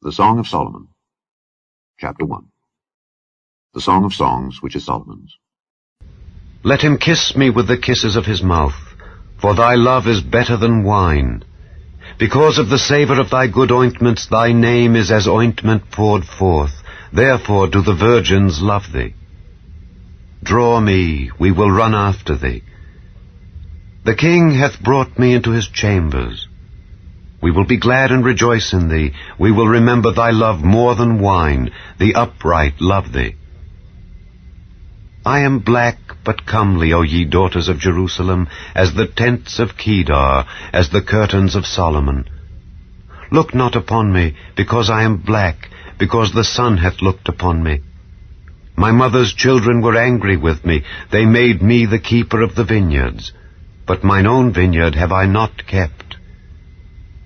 The Song of Solomon, Chapter 1. The Song of Songs, which is Solomon's. Let him kiss me with the kisses of his mouth, for thy love is better than wine. Because of the savour of thy good ointments, thy name is as ointment poured forth. Therefore do the virgins love thee. Draw me, we will run after thee. The king hath brought me into his chambers. We will be glad and rejoice in thee. We will remember thy love more than wine. The upright love thee. I am black but comely, O ye daughters of Jerusalem, as the tents of Kedar, as the curtains of Solomon. Look not upon me, because I am black, because the sun hath looked upon me. My mother's children were angry with me. They made me the keeper of the vineyards. But mine own vineyard have I not kept.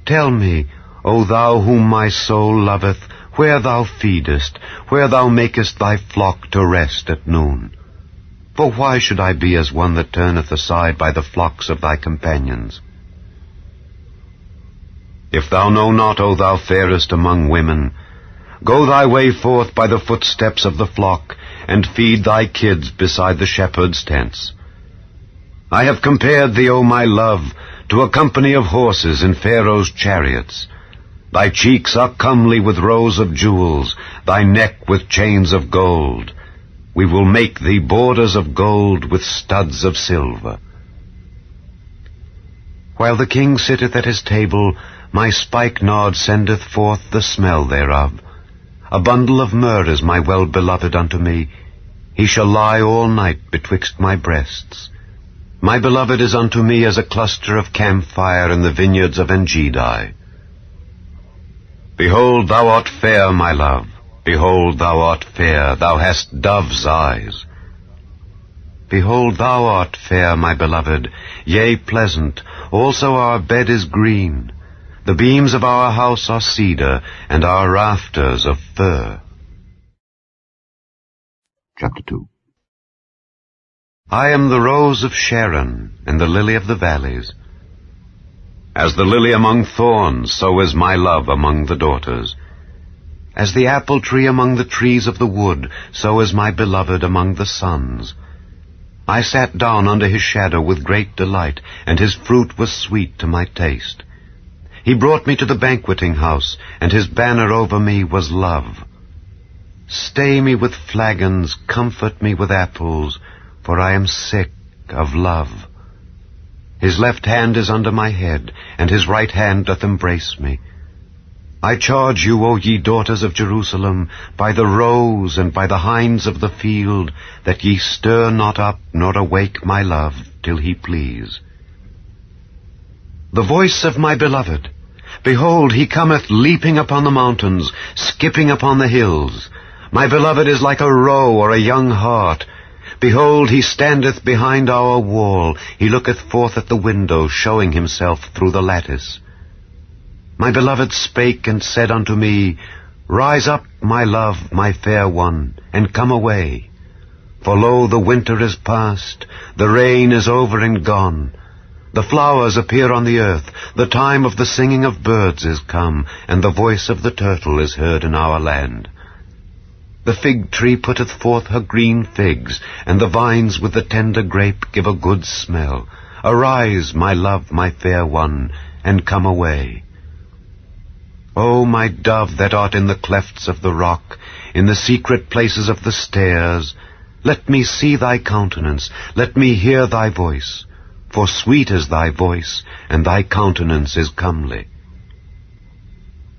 Tell me, O thou whom my soul loveth, where thou feedest, where thou makest thy flock to rest at noon. For why should I be as one that turneth aside by the flocks of thy companions? If thou know not, O thou fairest among women, go thy way forth by the footsteps of the flock, and feed thy kids beside the shepherds' tents. I have compared thee, O my love, to a company of horses in Pharaoh's chariots. Thy cheeks are comely with rows of jewels, thy neck with chains of gold. We will make thee borders of gold with studs of silver. While the king sitteth at his table, my spikenard sendeth forth the smell thereof. A bundle of myrrh is my well-beloved unto me. He shall lie all night betwixt my breasts. My beloved is unto me as a cluster of camphire in the vineyards of En-gedi. Behold, thou art fair, my love. Behold, thou art fair. Thou hast dove's eyes. Behold, thou art fair, my beloved, yea, pleasant. Also our bed is green. The beams of our house are cedar, and our rafters of fir. Chapter 2. I am the rose of Sharon, and the lily of the valleys. As the lily among thorns, so is my love among the daughters. As the apple tree among the trees of the wood, so is my beloved among the sons. I sat down under his shadow with great delight, and his fruit was sweet to my taste. He brought me to the banqueting house, and his banner over me was love. Stay me with flagons, comfort me with apples, for I am sick of love. His left hand is under my head, and his right hand doth embrace me. I charge you, O ye daughters of Jerusalem, by the roes and by the hinds of the field, that ye stir not up nor awake my love till he please. The voice of my beloved, behold, he cometh leaping upon the mountains, skipping upon the hills. My beloved is like a roe or a young hart. Behold, he standeth behind our wall. He looketh forth at the window, showing himself through the lattice. My beloved spake and said unto me, Rise up, my love, my fair one, and come away. For lo, the winter is past, the rain is over and gone. The flowers appear on the earth, the time of the singing of birds is come, and the voice of the turtle is heard in our land. The fig tree putteth forth her green figs, and the vines with the tender grape give a good smell. Arise, my love, my fair one, and come away. O my dove that art in the clefts of the rock, in the secret places of the stairs, let me see thy countenance, let me hear thy voice. For sweet is thy voice, and thy countenance is comely.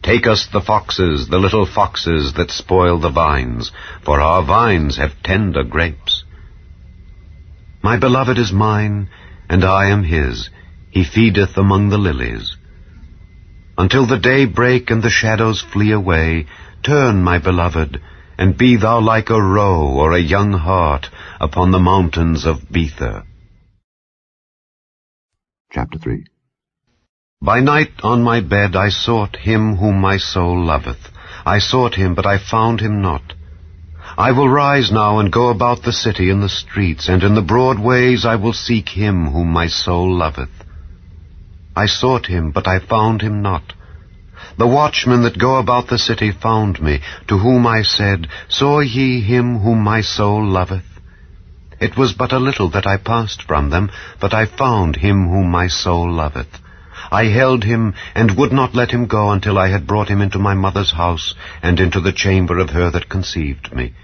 Take us the foxes, the little foxes that spoil the vines, for our vines have tender grapes. My beloved is mine, and I am his. He feedeth among the lilies. Until the day break and the shadows flee away, turn, my beloved, and be thou like a roe or a young hart upon the mountains of Bether. Chapter 3. By night on my bed I sought him whom my soul loveth. I sought him, but I found him not. I will rise now and go about the city in the streets, and in the broad ways I will seek him whom my soul loveth. I sought him, but I found him not. The watchmen that go about the city found me, to whom I said, Saw ye him whom my soul loveth? It was but a little that I passed from them, but I found him whom my soul loveth. I held him, and would not let him go until I had brought him into my mother's house, and into the chamber of her that conceived me.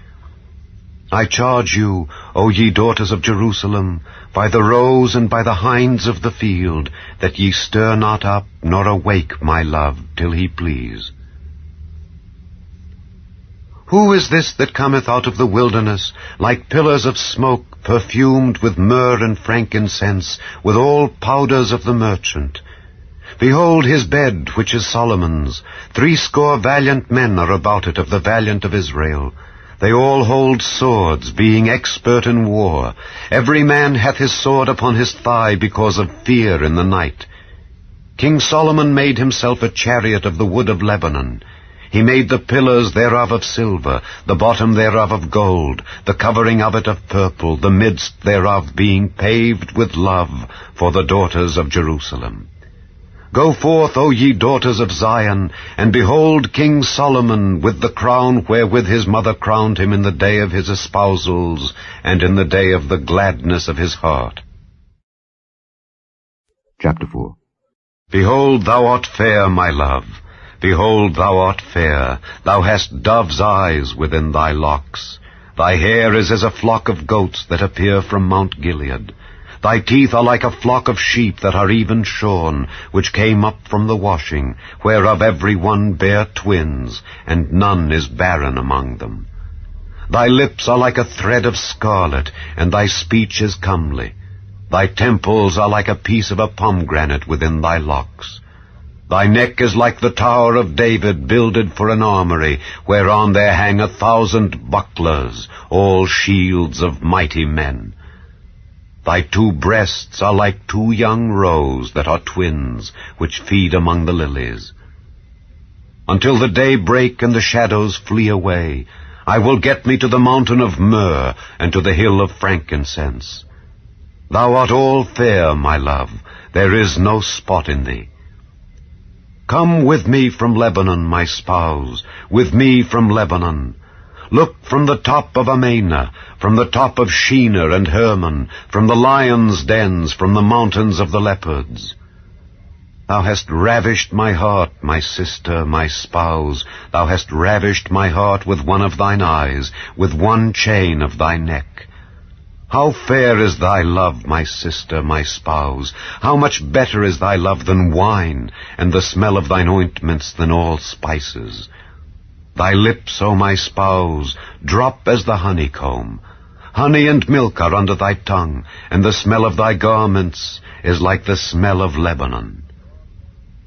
I charge you, O ye daughters of Jerusalem, by the roes and by the hinds of the field, that ye stir not up, nor awake my love, till he please. Who is this that cometh out of the wilderness, like pillars of smoke, perfumed with myrrh and frankincense, with all powders of the merchant? Behold his bed, which is Solomon's. 60 valiant men are about it, of the valiant of Israel. They all hold swords, being expert in war. Every man hath his sword upon his thigh, because of fear in the night. King Solomon made himself a chariot of the wood of Lebanon. He made the pillars thereof of silver, the bottom thereof of gold, the covering of it of purple, the midst thereof being paved with love for the daughters of Jerusalem. Go forth, O ye daughters of Zion, and behold King Solomon with the crown wherewith his mother crowned him in the day of his espousals, and in the day of the gladness of his heart. Chapter 4. Behold, thou art fair, my love. Behold, thou art fair. Thou hast dove's eyes within thy locks. Thy hair is as a flock of goats that appear from Mount Gilead. Thy teeth are like a flock of sheep that are even shorn, which came up from the washing, whereof every one bare twins, and none is barren among them. Thy lips are like a thread of scarlet, and thy speech is comely. Thy temples are like a piece of a pomegranate within thy locks. Thy neck is like the tower of David builded for an armory, whereon there hang 1,000 bucklers, all shields of mighty men. Thy 2 breasts are like 2 young roes that are twins, which feed among the lilies. Until the day break and the shadows flee away, I will get me to the mountain of myrrh, and to the hill of frankincense. Thou art all fair, my love, there is no spot in thee. Come with me from Lebanon, my spouse, with me from Lebanon. Look from the top of Amana, from the top of Shinar and Hermon, from the lions' dens, from the mountains of the leopards. Thou hast ravished my heart, my sister, my spouse. Thou hast ravished my heart with one of thine eyes, with one chain of thy neck. How fair is thy love, my sister, my spouse! How much better is thy love than wine, and the smell of thine ointments than all spices! Thy lips, O my spouse, drop as the honeycomb. Honey and milk are under thy tongue, and the smell of thy garments is like the smell of Lebanon.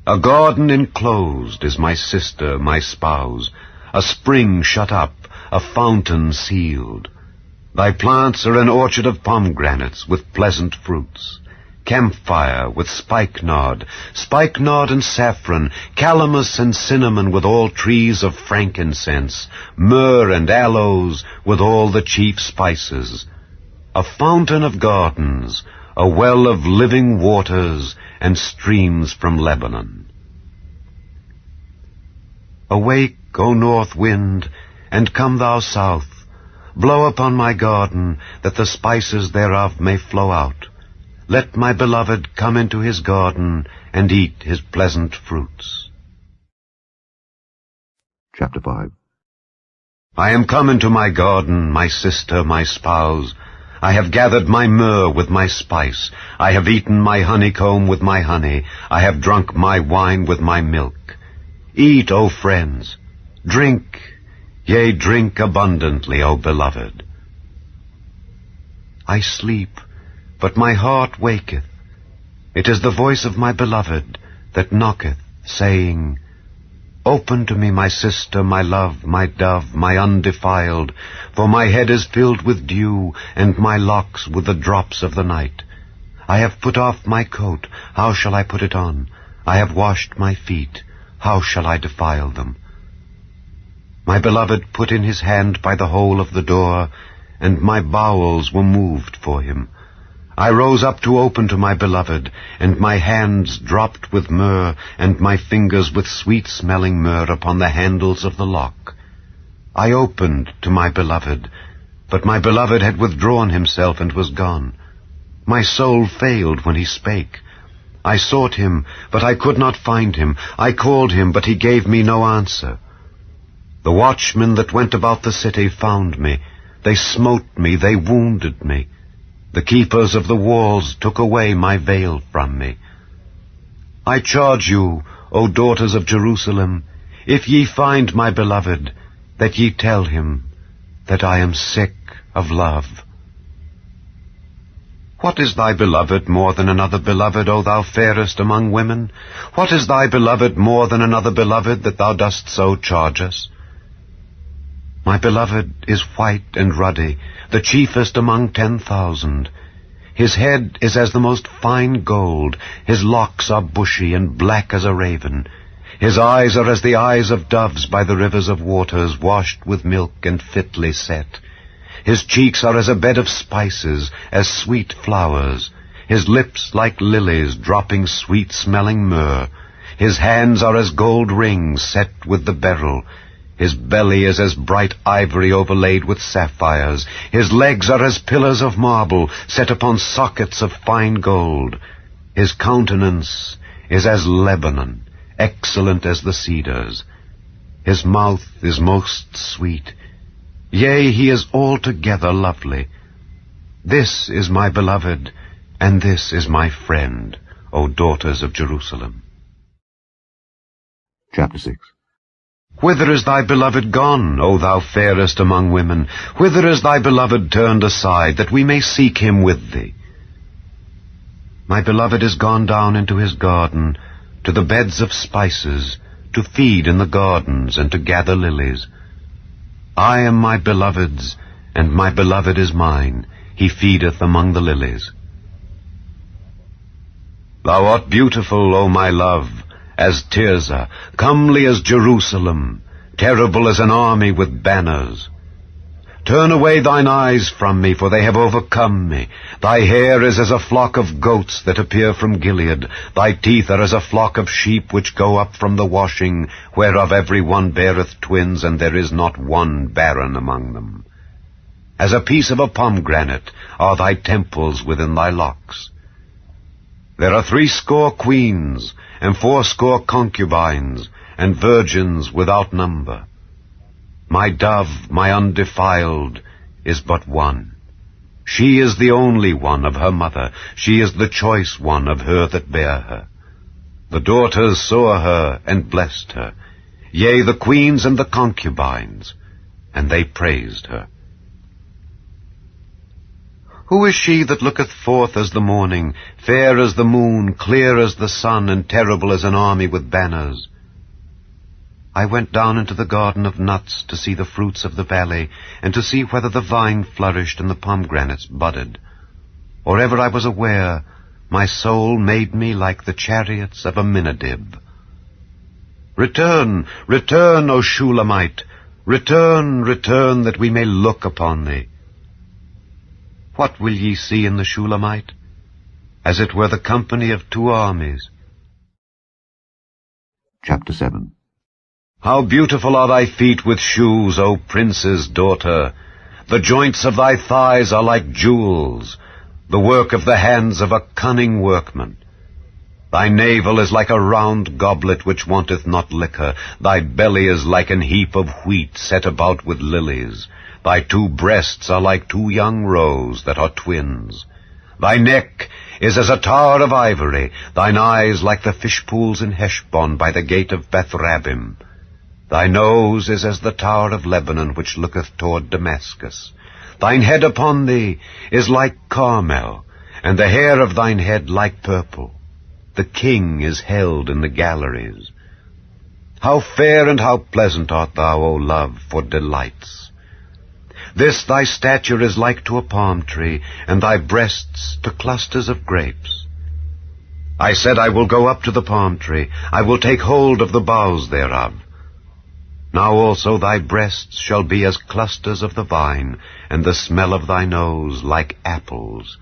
A garden enclosed is my sister, my spouse, a spring shut up, a fountain sealed. Thy plants are an orchard of pomegranates with pleasant fruits, camphire with spikenard and saffron, calamus and cinnamon with all trees of frankincense, myrrh and aloes with all the chief spices, a fountain of gardens, a well of living waters, and streams from Lebanon. Awake, O north wind, and come thou south. Blow upon my garden, that the spices thereof may flow out. Let my beloved come into his garden, and eat his pleasant fruits. Chapter 5. I am come into my garden, my sister, my spouse. I have gathered my myrrh with my spice. I have eaten my honeycomb with my honey. I have drunk my wine with my milk. Eat, O friends. Drink, yea, drink abundantly, O beloved. I sleep, but my heart waketh. It is the voice of my beloved that knocketh, saying, Open to me, my sister, my love, my dove, my undefiled, for my head is filled with dew, and my locks with the drops of the night. I have put off my coat, how shall I put it on? I have washed my feet, how shall I defile them? My beloved put in his hand by the hole of the door, and my bowels were moved for him. I rose up to open to my beloved, and my hands dropped with myrrh, and my fingers with sweet-smelling myrrh upon the handles of the lock. I opened to my beloved, but my beloved had withdrawn himself and was gone. My soul failed when he spake. I sought him, but I could not find him. I called him, but he gave me no answer. The watchmen that went about the city found me. They smote me, they wounded me. The keepers of the walls took away my veil from me. I charge you, O daughters of Jerusalem, if ye find my beloved, that ye tell him that I am sick of love. What is thy beloved more than another beloved, O thou fairest among women? What is thy beloved more than another beloved, that thou dost so charge us? My beloved is white and ruddy, the chiefest among 10,000. His head is as the most fine gold, his locks are bushy and black as a raven. His eyes are as the eyes of doves by the rivers of waters, washed with milk and fitly set. His cheeks are as a bed of spices, as sweet flowers. His lips like lilies, dropping sweet-smelling myrrh. His hands are as gold rings set with the beryl. His belly is as bright ivory overlaid with sapphires. His legs are as pillars of marble, set upon sockets of fine gold. His countenance is as Lebanon, excellent as the cedars. His mouth is most sweet. Yea, he is altogether lovely. This is my beloved, and this is my friend, O daughters of Jerusalem. Chapter 6. Whither is thy beloved gone, O thou fairest among women? Whither is thy beloved turned aside, that we may seek him with thee? My beloved is gone down into his garden, to the beds of spices, to feed in the gardens, and to gather lilies. I am my beloved's, and my beloved is mine. He feedeth among the lilies. Thou art beautiful, O my love, as Tirzah, comely as Jerusalem, terrible as an army with banners. Turn away thine eyes from me, for they have overcome me. Thy hair is as a flock of goats that appear from Gilead. Thy teeth are as a flock of sheep which go up from the washing, whereof every one beareth twins, and there is not one barren among them. As a piece of a pomegranate are thy temples within thy locks. There are 80 queens, and 80 concubines, and virgins without number. My dove, my undefiled, is but one. She is the only one of her mother. She is the choice one of her that bare her. The daughters saw her and blessed her, yea, the queens and the concubines, and they praised her. Who is she that looketh forth as the morning, fair as the moon, clear as the sun, and terrible as an army with banners? I went down into the garden of nuts to see the fruits of the valley, and to see whether the vine flourished and the pomegranates budded. Or ever I was aware, my soul made me like the chariots of a Minadib. Return, return, O Shulamite! Return, return, that we may look upon thee. What will ye see in the Shulamite? As it were the company of 2 armies. Chapter 7. How beautiful are thy feet with shoes, O prince's daughter! The joints of thy thighs are like jewels, the work of the hands of a cunning workman. Thy navel is like a round goblet which wanteth not liquor. Thy belly is like an heap of wheat set about with lilies. Thy 2 breasts are like 2 young roes that are twins. Thy neck is as a tower of ivory, thine eyes like the fish pools in Heshbon by the gate of Beth-rabbim. Thy nose is as the tower of Lebanon which looketh toward Damascus. Thine head upon thee is like Carmel, and the hair of thine head like purple. The king is held in the galleries. How fair and how pleasant art thou, O love, for delights! This thy stature is like to a palm tree, and thy breasts to clusters of grapes. I said, I will go up to the palm tree, I will take hold of the boughs thereof. Now also thy breasts shall be as clusters of the vine, and the smell of thy nose like apples.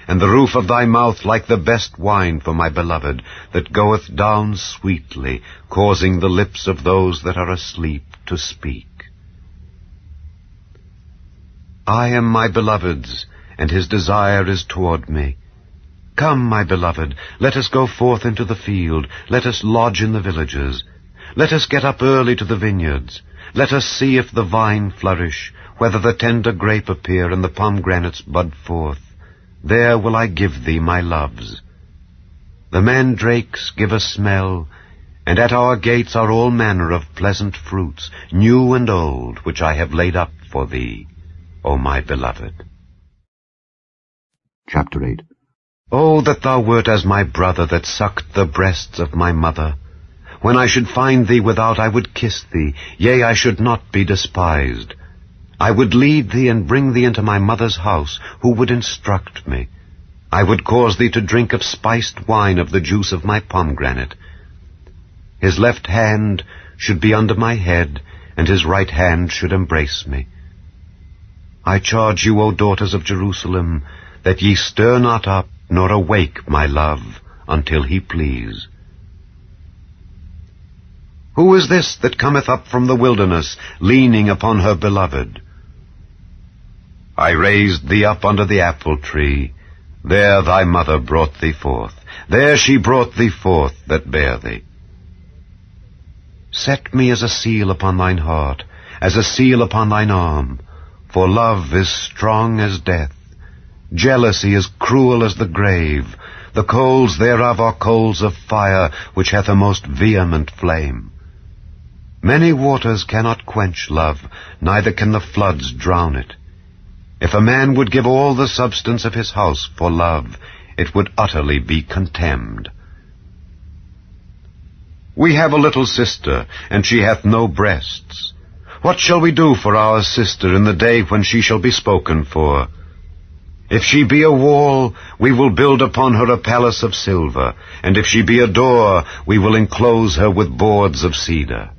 and the roof of thy mouth like the best wine for my beloved, that goeth down sweetly, causing the lips of those that are asleep to speak. I am my beloved's, and his desire is toward me. Come, my beloved, let us go forth into the field, let us lodge in the villages. Let us get up early to the vineyards. Let us see if the vine flourish, whether the tender grape appear, and the pomegranates bud forth. There will I give thee my loves. The mandrakes give a smell, and at our gates are all manner of pleasant fruits, new and old, which I have laid up for thee, O my beloved. Chapter 8. O that thou wert as my brother that sucked the breasts of my mother. When I should find thee without, I would kiss thee, yea, I should not be despised. I would lead thee and bring thee into my mother's house, who would instruct me. I would cause thee to drink of spiced wine of the juice of my pomegranate. His left hand should be under my head, and his right hand should embrace me. I charge you, O daughters of Jerusalem, that ye stir not up, nor awake my love, until he please. Who is this that cometh up from the wilderness, leaning upon her beloved? I raised thee up under the apple tree. There thy mother brought thee forth. There she brought thee forth that bare thee. Set me as a seal upon thine heart, as a seal upon thine arm. For love is strong as death. Jealousy is cruel as the grave. The coals thereof are coals of fire, which hath a most vehement flame. Many waters cannot quench love, neither can the floods drown it. If a man would give all the substance of his house for love, it would utterly be contemned. We have a little sister, and she hath no breasts. What shall we do for our sister in the day when she shall be spoken for? If she be a wall, we will build upon her a palace of silver, and if she be a door, we will enclose her with boards of cedar.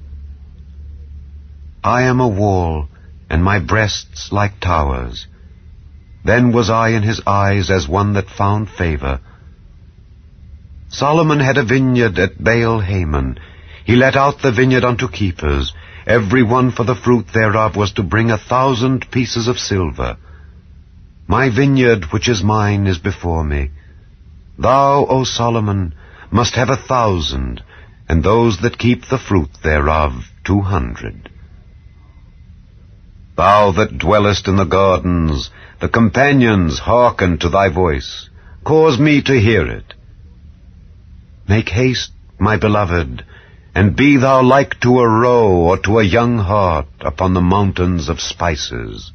I am a wall, and my breasts like towers. Then was I in his eyes as one that found favor. Solomon had a vineyard at Baal-Hamon. He let out the vineyard unto keepers. Every one for the fruit thereof was to bring 1,000 pieces of silver. My vineyard, which is mine, is before me. Thou, O Solomon, must have 1,000, and those that keep the fruit thereof 200. Thou that dwellest in the gardens, the companions hearken to thy voice. Cause me to hear it. Make haste, my beloved, and be thou like to a roe or to a young hart upon the mountains of spices.